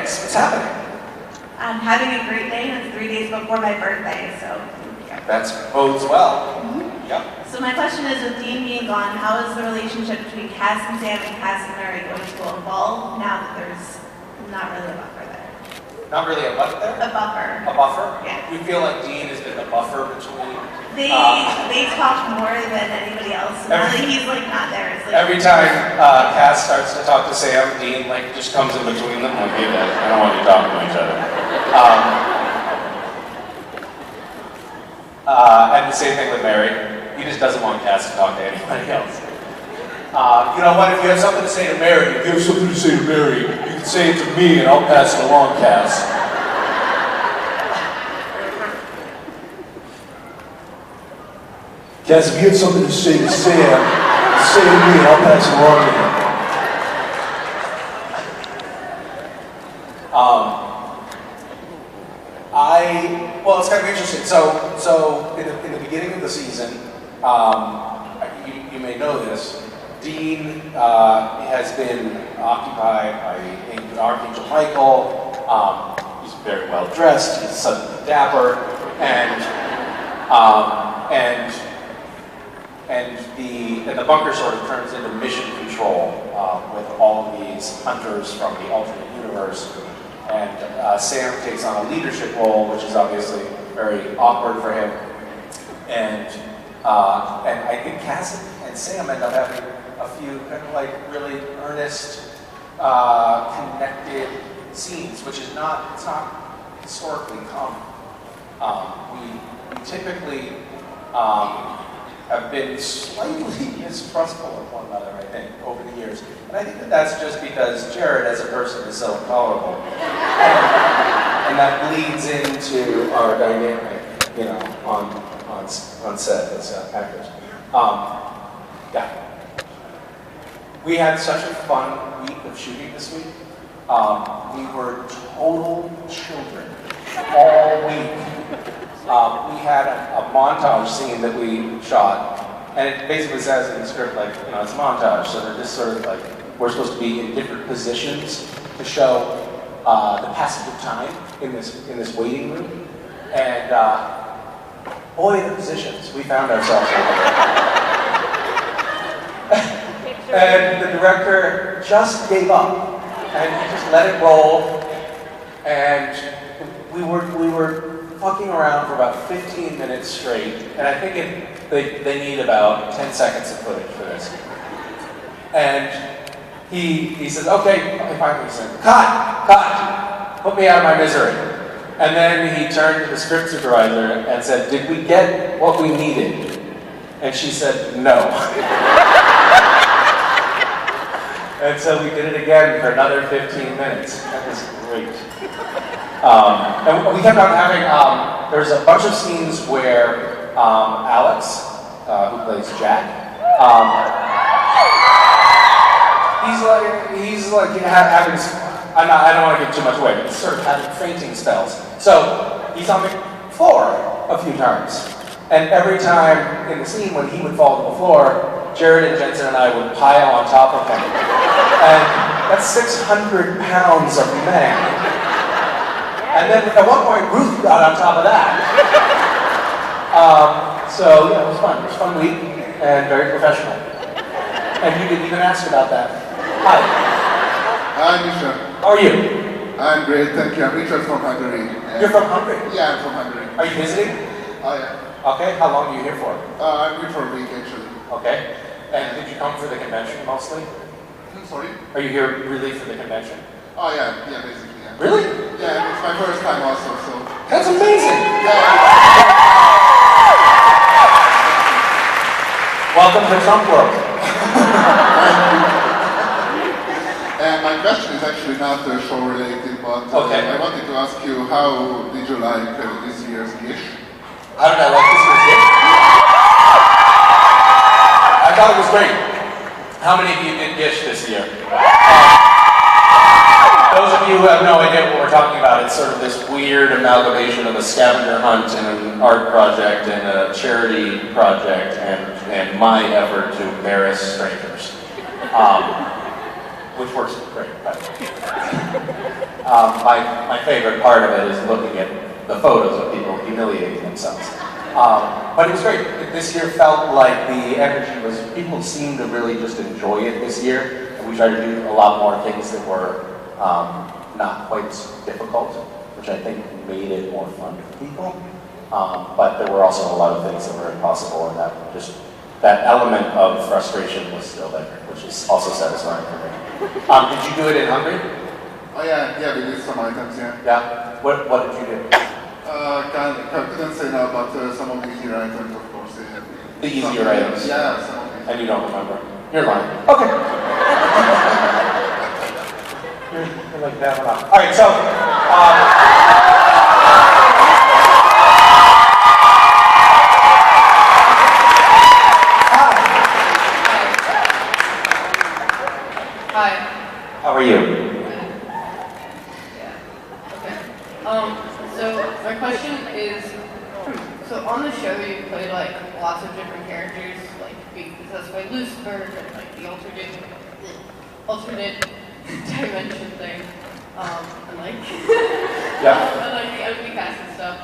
days. What's happening? I'm having a great day, and it's 3 days before my birthday, so yeah. That bodes well. Yep. So my question is, with Dean being gone, how is the relationship between Cass and Sam and Cass and Mary going to evolve now that there's not really a buffer there? Not really a what there? A buffer. A buffer? Yeah. We feel like Dean has been the buffer between... They talk more than anybody else. Now that he's like not there. It's like, every time Cass starts to talk to Sam, Dean like just comes in between them. Like, hey, Dad, I don't want you talking to each other. And the same thing with Mary. He just doesn't want Cass to talk to anybody else. You know what? If you have something to say to Mary, if you have something to say to Mary, you can say it to me, and I'll pass it along, Cass. Cass, if you have something to say to Sam, say it to me, and I'll pass it along to him. Well, it's kind of interesting. So in the beginning of the season, you may know this, Dean has been occupied by Archangel Michael. He's very well dressed. He's suddenly dapper, and the bunker sort of turns into mission control with all of these hunters from the alternate universe. And Sam takes on a leadership role, which is obviously very awkward for him. And I think Cass and Sam end up having a few kind of like really earnest, connected scenes, which is not historically common. We typically have been slightly mistrustful of one another, I think, over the years. And I think that that's just because Jared, as a person, is so intolerable. And that bleeds into our dynamic, you know, on set as actors. Yeah. We had such a fun week of shooting this week. We were total children all week. We had a montage scene that we shot, and it basically says in the script, like, you know, it's a montage, so they're just sort of like, we're supposed to be in different positions to show the passage of time in this waiting room. And boy, the positions we found ourselves in. And the director just gave up, and he just let it roll, and we were fucking around for about 15 minutes straight, and I think they need about 10 seconds of footage for this. And he says, okay, finally he said, cut, put me out of my misery. And then he turned to the script supervisor and said, did we get what we needed? And she said, no. And so we did it again for another 15 minutes. That was great. And we kept on having, there's a bunch of scenes where Alex, who plays Jack, he's like having, I don't want to give too much away, but he's sort of having fainting spells. So he's on the floor a few times. And every time in the scene when he would fall to the floor, Jared and Jensen and I would pile on top of him. And that's 600 pounds of man. And then at one point, Ruth got on top of that. So yeah, it was fun. It was a fun week and very professional. And you didn't even ask about that. Hi. Hi, Misha. How are you? I'm great, thank you. I'm Richard from Hungary. You're from Hungary? Yeah, I'm from Hungary. Are you visiting? Oh, yeah. Okay, how long are you here for? I'm here for a week, actually. Okay. And did you come for the convention mostly? Sorry? Are you here really for the convention? Oh, yeah, basically, yeah. Really? Yeah, it's my first time also, so... That's amazing! Yeah. Welcome to Trump world. And my question is actually not show related, but okay. I wanted to ask you, how did you like this year's Gish? How did I like this year's Gish? I thought it was great. How many of you did Gish this year? Those of you who have no idea what we're talking about, it's sort of this weird amalgamation of a scavenger hunt and an art project and a charity project and my effort to embarrass strangers. which works great, by the way. My favorite part of it is looking at the photos of people humiliating themselves. But it was great. This year felt like the energy was, people seemed to really just enjoy it this year. And we tried to do a lot more things that were not quite difficult, which I think made it more fun for people. But there were also a lot of things that were impossible, and that element of frustration was still there, which is also satisfying for me. Did you do it in Hungary? Oh yeah, we did some items, yeah. Yeah? What did you do? Couldn't say now, but some of the easier items, of course, they have. The easier items? Yeah, some of the. And you don't remember? You're lying. Okay. you're like that one off. All right, so. Hi. How are you? Yeah. Okay. So my question is, so on the show you played like lots of different characters, like being possessed by Lucifer and like the alternate dimension thing, and like Yeah. and like the empty cast and stuff.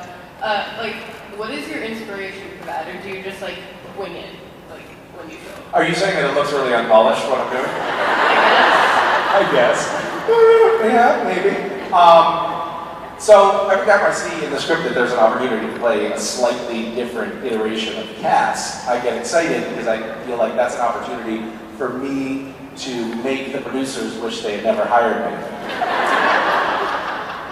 Like, what is your inspiration for that, or do you just like wing it, like when you show? Are you saying that it looks really unpolished, what I'm doing? I guess. Yeah, maybe. So every time I see in the script that there's an opportunity to play a slightly different iteration of Cass, I get excited because I feel like that's an opportunity for me to make the producers wish they had never hired me.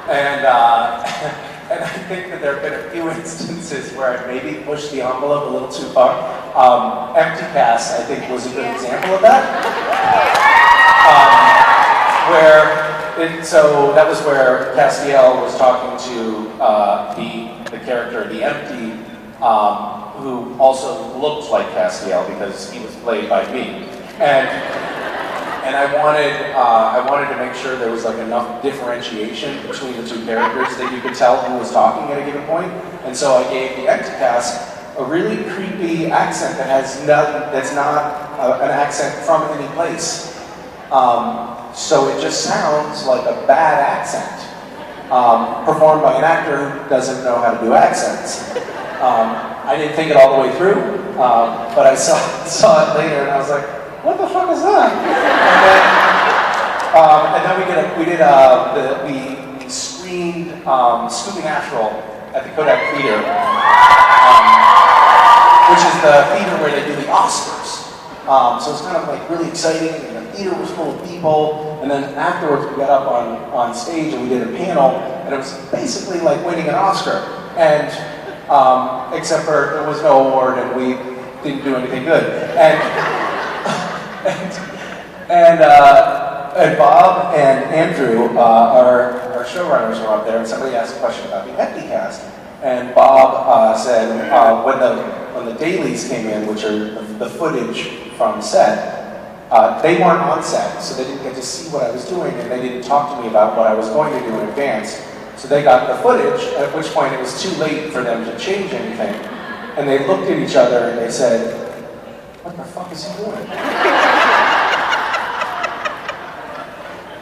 And I think that there have been a few instances where I've maybe pushed the envelope a little too far. Empty Cass, I think, was a good example of that. So that was where Castiel was talking to the character, the Empty, who also looked like Castiel because he was played by me. And I wanted to make sure there was like enough differentiation between the two characters that you could tell who was talking at a given point. And so I gave the Empty Cast a really creepy accent that has that's not an accent from any place. So it just sounds like a bad accent, performed by an actor who doesn't know how to do accents. I didn't think it all the way through, but I saw it later and I was like, what the fuck is that? And then we screened Scooping Astral at the Kodak Theater, which is the theater where they do the Oscars. So it's kind of like really exciting, and the theater was full of people, and then afterwards we got up on stage and we did a panel, and it was basically like winning an Oscar, and except for there was no award and we didn't do anything good. And Bob and Andrew, our showrunners, were up there, and somebody asked a question about the Empty Cast. And Bob said when the dailies came in, which are the footage from set, they weren't on set, so they didn't get to see what I was doing, and they didn't talk to me about what I was going to do in advance. So they got the footage, at which point it was too late for them to change anything. And they looked at each other and they said, what the fuck is he doing?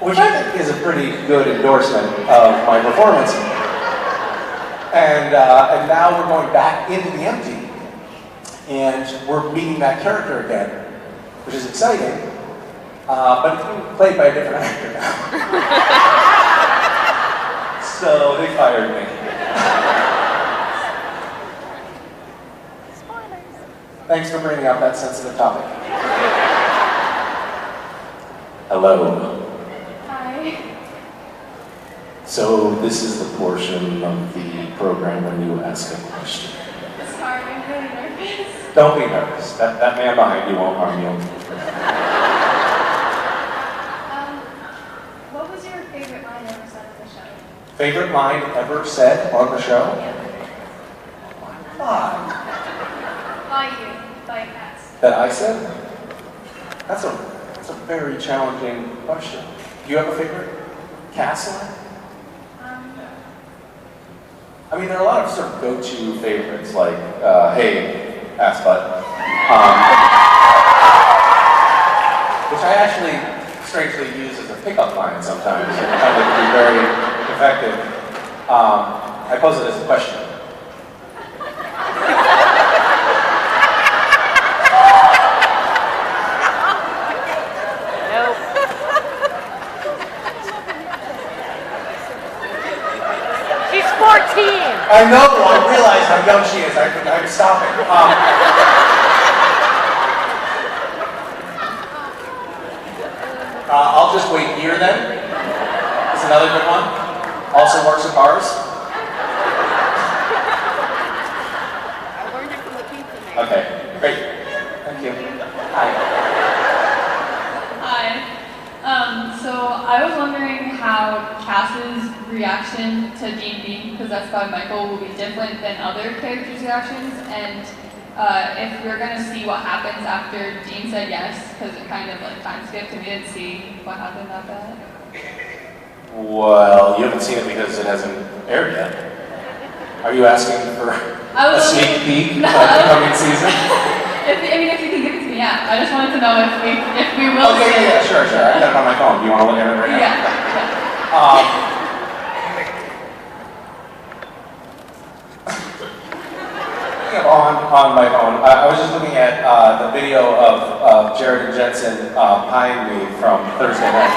Which I think is a pretty good endorsement of my performance. And now we're going back into the Empty, and we're meeting that character again, which is exciting, but it's being played by a different actor now. So they fired me. Thanks for bringing up that sensitive topic. Hello. So this is the portion of the program when you ask a question. Sorry, I'm really nervous. Don't be nervous. That man behind you won't harm you. What was your favorite line ever said on the show? Favorite line ever said on the show? Yeah. By you, by Cass. That I said? That's a very challenging question. Do you have a favorite Cass line? I mean, there are a lot of sort of go-to favorites, like, hey, ass butt. Which I actually strangely used as a pickup line sometimes. It kind of can be very effective. I pose it as a question. She's 14. I know, I realize how young she is. I'm stopping. I'll just wait here then. Is another good one. Also works with cars. I learned it from the pizza man. Okay, great. Thank you. Hi. Hi. So I was wondering how Cass's reaction to Dean being possessed by Michael will be different than other characters' reactions, and if we're gonna see what happens after Dean said yes, because it kind of like time skipped and we didn't see what happened after that. Well, you haven't seen it because it hasn't aired yet. Are you asking for a sneak peek of the coming season? If you can give it to me, yeah. I just wanted to know if we will see Okay, it. yeah, sure. I got it on my phone. Do you want to look at it right now? Yeah. On my phone, I was just looking at the video of Jared and Jensen eyeing me from Thursday night.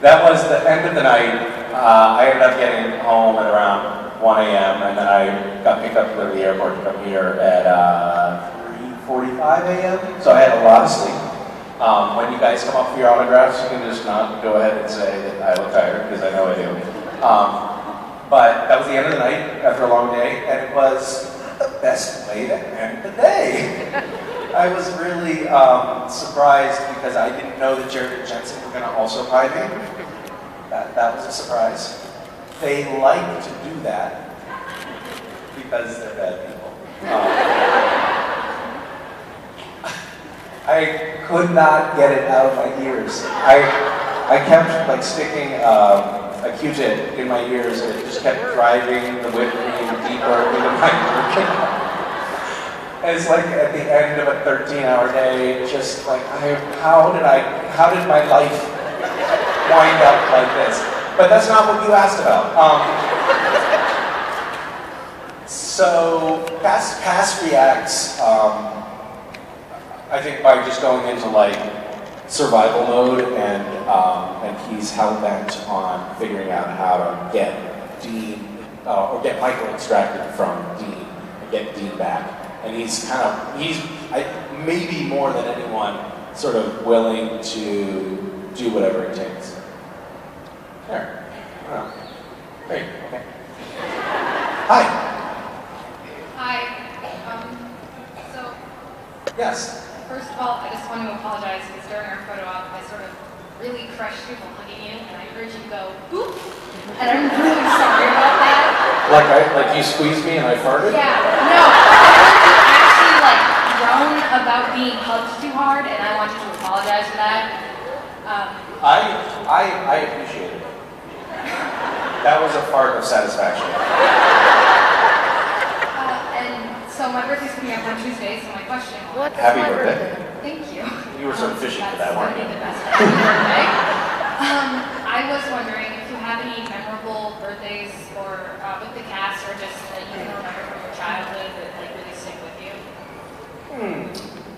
That was the end of the night. I ended up getting home at around 1 a.m. and then I got picked up to go to the airport to come here at 3:45 a.m. So I had a lot of sleep. When you guys come up for your autographs, you can just not go ahead and say that I look tired, because I know I do. But that was the end of the night after a long day, and it was the best way to end the day. I was really surprised because I didn't know that Jared and Jensen were going to also pie me. That was a surprise. They like to do that because they're bad people. I could not get it out of my ears. I kept like sticking a Q-tip in my ears, and it just kept driving the whipped cream deeper into my ear. And it's like at the end of a 13-hour day, just like how did my life wind up like this? But that's not what you asked about. So Cass reacts. I think by just going into like survival mode, and he's hell bent on figuring out how to get Dean or get Michael extracted from Dean and get Dean back. And he's maybe more than anyone sort of willing to do whatever it takes. There. Oh. Great. Okay. Hi. Hi. So, Yes. first of all, I just want to apologize because during our photo op, I sort of really crushed you while hugging you, and I heard you go, "Boop," and I'm really sorry about that. Like you squeezed me and I farted? Yeah, no, I heard you actually like groan about being hugged too hard, and I want you to apologize for that. I appreciate it. That was a fart of satisfaction. And so my birthday's coming up on Tuesday, so my question was, Happy birthday. thank you. You were sort of fishing for that, weren't you? That's gonna be the best birthday. I was wondering if you have any memorable birthdays or with the cast, or just that you can remember from your childhood that like really stick with you.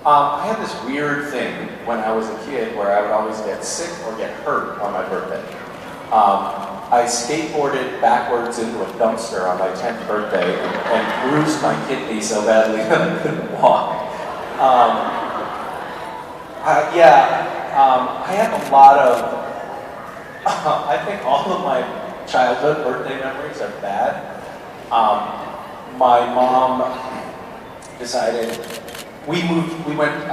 I had this weird thing when I was a kid where I would always get sick or get hurt on my birthday. I skateboarded backwards into a dumpster on my 10th birthday and bruised my kidney so badly that I couldn't walk. I have a lot of, I think all of my childhood birthday memories are bad. My mom decided, we went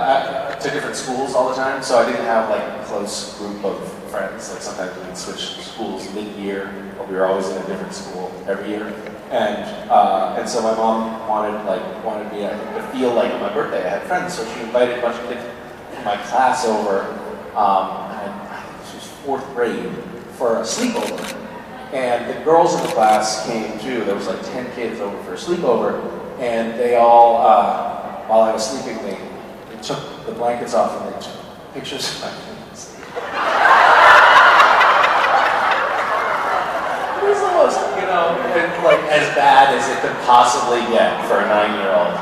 to different schools all the time, so I didn't have like a close group of friends. Like sometimes we would switch schools mid-year, but we were always in a different school every year. And so my mom wanted me to feel like on my birthday I had friends, so she invited a bunch of kids from my class over, and I think this was 4th grade, for a sleepover. And the girls in the class came too. There was like 10 kids over for a sleepover, and they all while I was sleeping, they took the blankets off and they took pictures of my kids. It was almost, like as bad as it could possibly get for a 9-year-old.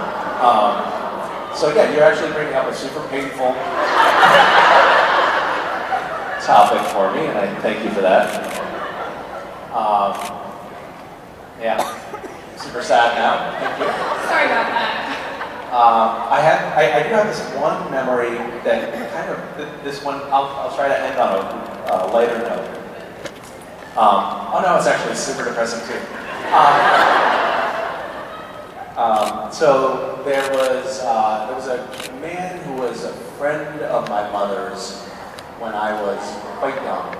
So again, you're actually bringing up a super painful topic for me, and I thank you for that. Yeah, super sad now. Thank you. Sorry about that. I do have this one memory that kind of, this one, I'll try to end on a lighter note. Oh no, it's actually super depressing too. So there was a man who was a friend of my mother's when I was quite young.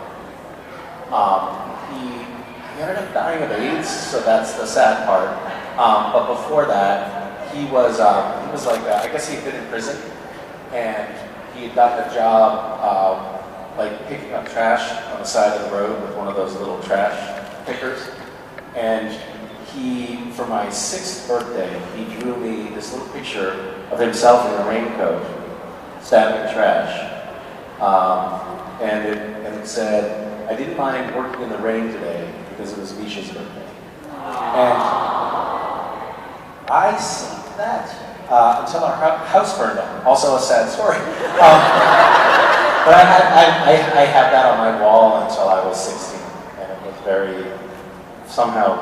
He ended up dying of AIDS, so that's the sad part. But before that, he was like, I guess he'd been in prison, and he had gotten a job like picking up trash on the side of the road with one of those little trash pickers. And he, for my 6th birthday, he drew me this little picture of himself in a raincoat, stabbing trash. And it said, "I didn't mind working in the rain today because it was Misha's birthday." And I see that until our house burned down. Also a sad story. But I had that on my wall until I was 16, and it was somehow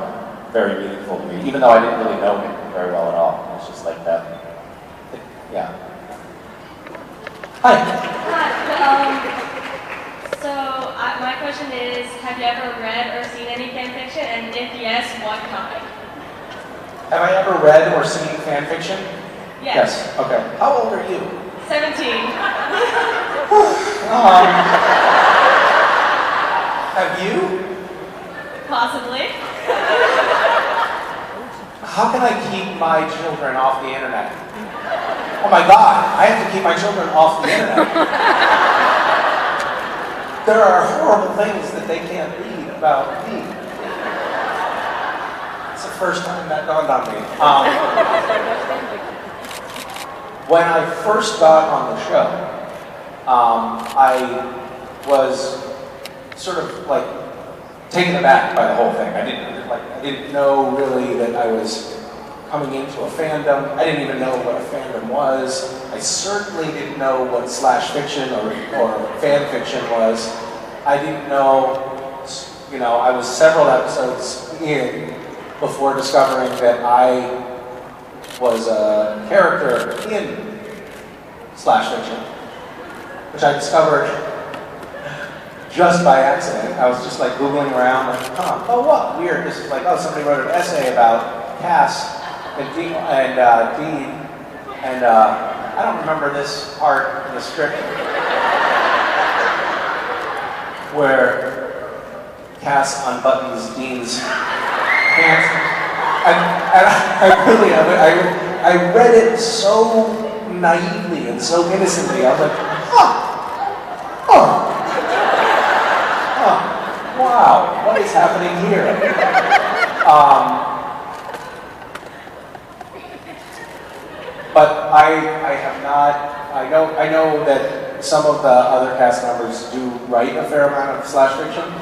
very meaningful to me, even though I didn't really know him very well at all. It was just like that. Yeah. Hi. So my question is, have you ever read or seen any fan fiction? And if yes, what kind? Have I ever read or seen fan fiction? Yes. Okay. How old are you? 17. Have you? Possibly. How can I keep my children off the internet? Oh my God, I have to keep my children off the internet. There are horrible things that they can't read about me. It's the first time that dawned on me. When I first got on the show, I was sort of like taken aback by the whole thing. I didn't know really that I was coming into a fandom. I didn't even know what a fandom was. I certainly didn't know what slash fiction or fan fiction was. I didn't know, I was several episodes in before discovering that I was a character in slash fiction, which I discovered just by accident. I was just like Googling around, like, oh what, weird. This is like, oh, somebody wrote an essay about Cass and Dean, and I don't remember this part in the script where Cass unbuttons Dean's pants. I read it so naively and so innocently. I was like, wow, what is happening here? But I have not. I know that some of the other cast members do write a fair amount of slash fiction.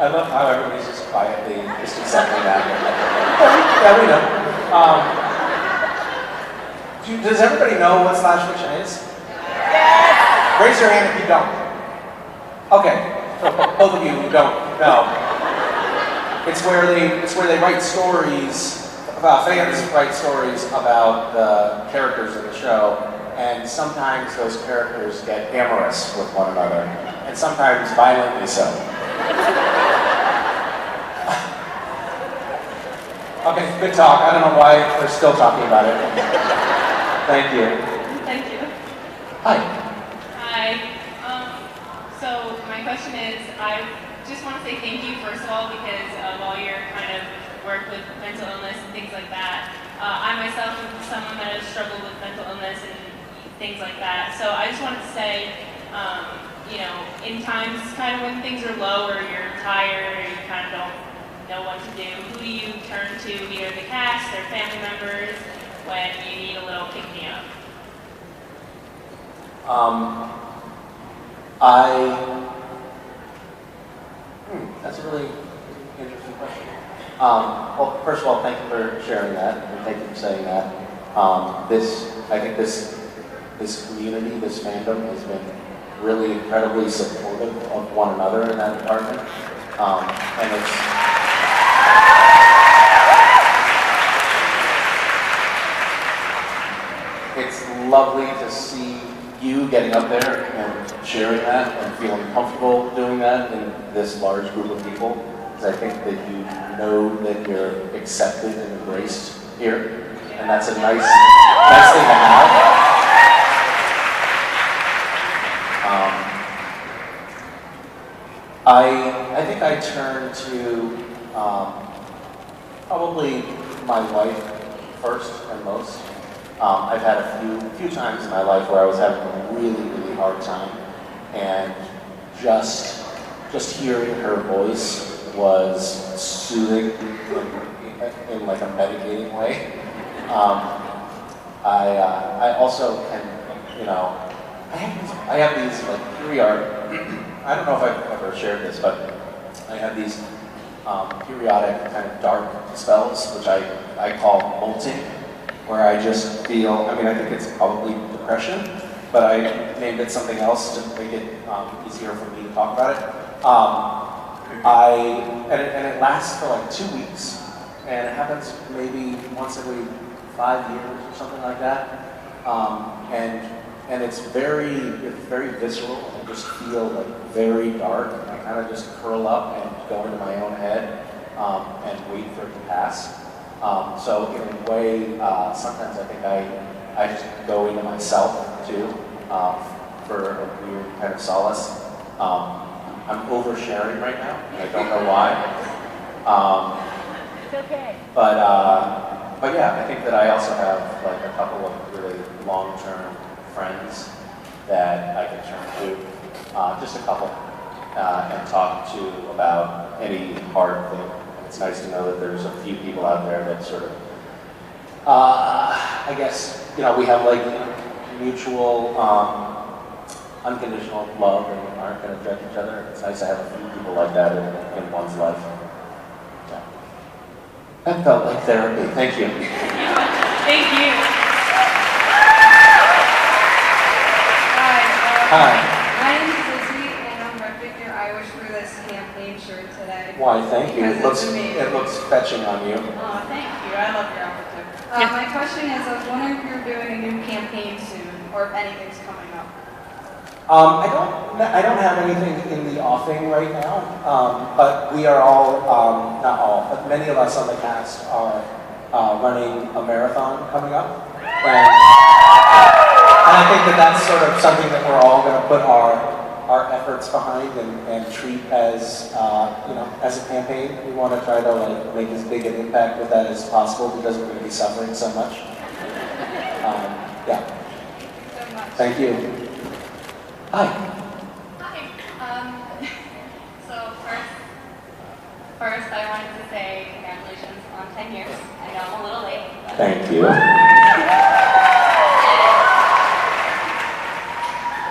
I love how everybody's just quietly just accepting that. Yeah, we know. Does everybody know what slash fiction is? Yes! Raise your hand if you don't. Okay, both of you who don't know. It's where they write stories about, fans write stories about the characters in the show, and sometimes those characters get amorous with one another, and sometimes violently so. Okay, good talk. I don't know why we're still talking about it. Thank you. Thank you. Hi. Hi. So my question is, I just want to say thank you first of all because of all your kind of work with mental illness and things like that. I myself am someone that has struggled with mental illness and things like that. So I just wanted to say, in times kind of when things are low or you're tired or you kind of don't know what to do? Who do you turn to, either the cast or family members, when you need a little pick-me-up? That's a really interesting question. Well, first of all, thank you for sharing that, and thank you for saying that. I think this community, this fandom, has been really incredibly supportive of one another in that department, and it's lovely to see you getting up there and sharing that and feeling comfortable doing that in this large group of people, because I think that you know that you're accepted and embraced here, and that's a nice thing to have. I think I turn to probably my wife first and most. I've had a few times in my life where I was having a really, really hard time, and just hearing her voice was soothing in like a medicating way. I also can, I have these like periodic. I don't know if I've ever shared this, but I have these periodic kind of dark spells, which I call molting, where I just feel, I think it's probably depression, but I named it something else to make it easier for me to talk about it. And it lasts for like 2 weeks, and it happens maybe once every 5 years or something like that. And it's very visceral. I just feel like very dark. I kind of just curl up and go into my own head and wait for it to pass. So in a way, sometimes I think I just go into myself too for a weird kind of solace. I'm oversharing right now. I don't know why. It's okay. But yeah, I think that I also have like a couple of really long-term friends that I can turn to, just a couple, and talk to about any hard thing. It's nice to know that there's a few people out there that sort of, I guess, we have like mutual, unconditional love and aren't going to judge each other. It's nice to have a few people like that in one's life. Yeah. That felt like therapy. Thank you. Thank you. Hi. My name is Lizzie, and I'm repping your I Wish for This campaign shirt today. Why, thank you. Because It looks fetching on you. Oh, thank you. I love your outfit too. My question is, I was wondering if you're doing a new campaign soon, or if anything's coming up. I don't have anything in the offing right now, but we are all, not all, but many of us on the cast are running a marathon coming up. And I think that that's sort of something that we're all going to put our efforts behind and treat as, as a campaign. We want to try to like make as big an impact with that as possible because we're going to be suffering so much. Yeah. Thank you. Hi. Hi. So first I wanted to say congratulations on 10 years. I know I'm a little late. Thank you.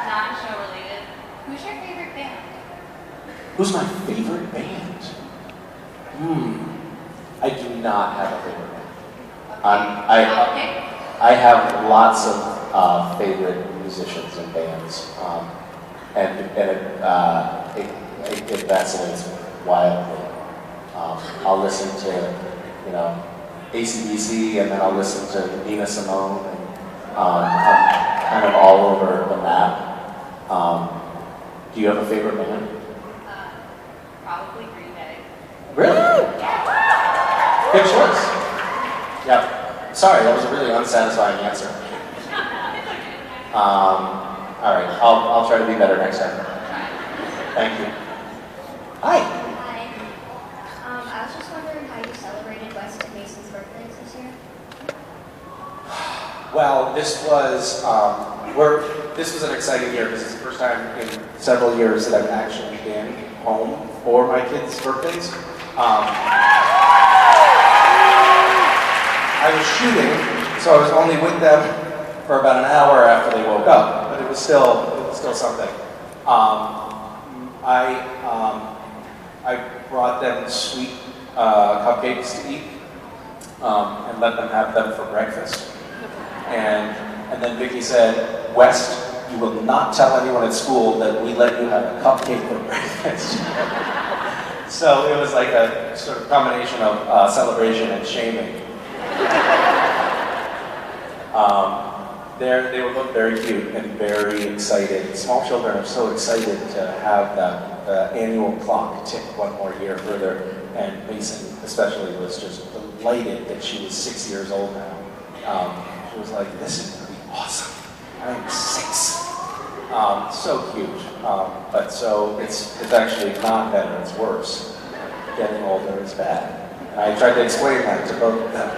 Non-show related. Who's your favorite band? Who's my favorite band? I do not have a favorite band. I have lots of favorite musicians and bands, and it vacillates wildly. I'll listen to, AC/DC, and then I'll listen to Nina Simone, and I'm kind of all over the map. Do you have a favorite band? Probably Green Day. Really? Yeah. Good choice. Yeah. Sorry, that was a really unsatisfying answer. All right, I'll try to be better next time. Thank you. Hi. Hi. I was just wondering how you celebrated West and Mason's birthdays this year. Well, this was an exciting year because it's the first time in several years that I've actually been home for my kids' birthdays. I was shooting, so I was only with them for about an hour after they woke up, but it was still something. I brought them sweet cupcakes to eat and let them have them for breakfast. And then Vicky said, West, you will not tell anyone at school that we let you have a cupcake for breakfast. So it was like a sort of combination of celebration and shaming. They were both very cute and very excited. Small children are so excited to have the annual clock tick one more year further. And Mason especially was just delighted that she was 6 years old now. She was like, this is going to be awesome. I'm 6. So cute. But so it's actually not better, it's worse. Getting older is bad. And I tried to explain that to both of them.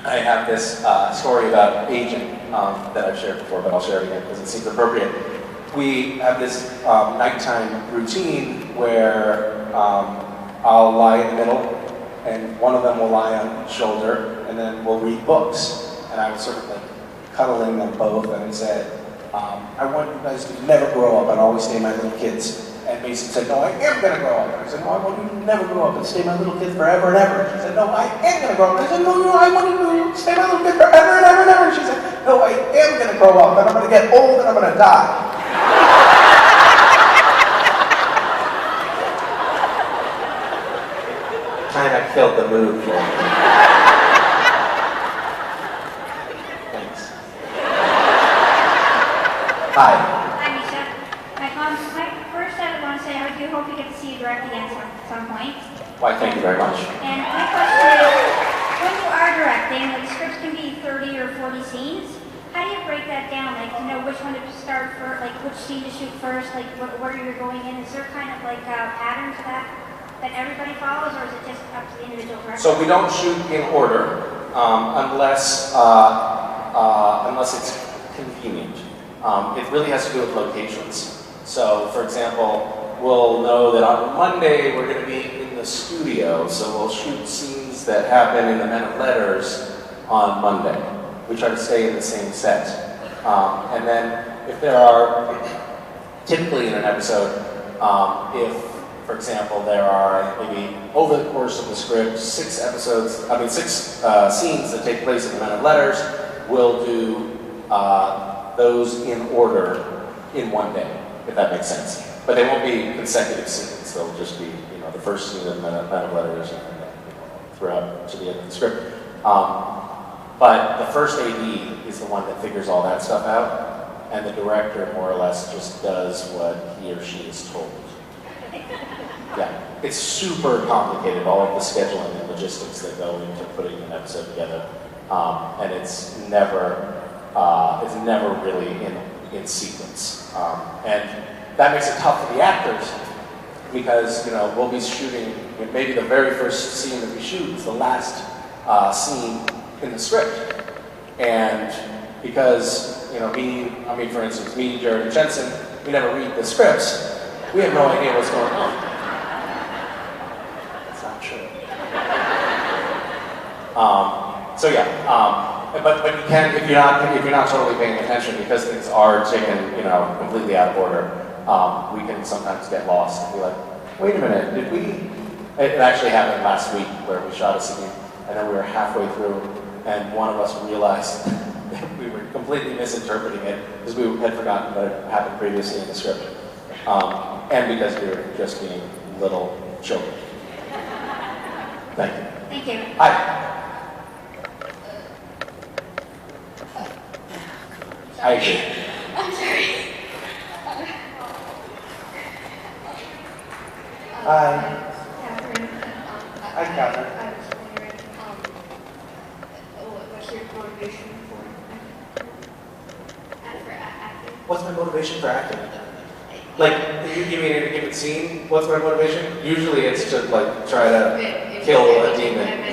I have this story about aging that I've shared before, but I'll share it again because it seems appropriate. We have this nighttime routine where I'll lie in the middle, and one of them will lie on each shoulder, and then we'll read books. And I was sort of like cuddling them both, and I said, I want you guys to never grow up and always stay my little kids. And Mason said, no, I am going to grow up. And I said, no, I want you to never grow up and stay my little kids forever and ever. And she said, no, I am going to grow up. And I said, no, I want you to stay my little kid forever and ever and ever. And she said, no, I am going to grow up and I'm going to get old and I'm going to die. Kind of killed the mood for me. Thanks. Hi. Hi, Misha. First, I want to say I do hope we get to see you direct again at some point. Why, thank you very much. And my question is, when you are directing, like scripts can be 30 or 40 scenes, how do you break that down? Like, to know which one to start first, like which scene to shoot first, like what order you're going in? Is there kind of like a pattern to that everybody follows, or is it just up to the individual director? So we don't shoot in order unless it's convenient. It really has to do with locations. So, for example, we'll know that on Monday we're going to be in the studio, so we'll shoot scenes that happen in the Men of Letters on Monday. We try to stay in the same set. And then if there are, typically in an episode, if, for example, there are maybe over the course of the script, 6 scenes that take place in the Men of Letters, we'll do those in order in one day, if that makes sense. But they won't be consecutive scenes. They'll just be, the first scene of the Men of Letters and throughout to the end of the script. But the first AD is the one that figures all that stuff out, and the director more or less just does what he or she is told. Yeah, it's super complicated, all of the scheduling and logistics that go into putting an episode together, and it's never really in sequence, and that makes it tough for the actors because we'll be shooting maybe the very first scene that we shoot is the last scene in the script, and because for instance, me, Jared, and Jensen, we never read the scripts. We have no idea what's going on. It's not true. But you can, if you're not totally paying attention, because things are taken completely out of order. We can sometimes get lost and be like, wait a minute, did we? It actually happened last week where we shot a scene and then we were halfway through and one of us realized that we were completely misinterpreting it because we had forgotten what had happened previously in the script. And because we were just being little children. Thank you. Thank you. Hi. I agree. I'm sorry. Hi. Catherine. Hi, Catherine. I was wondering, what's your motivation for acting? What's my motivation for acting? Like, you mean in a given scene? What's my motivation? Usually it's to like try to kill a demon.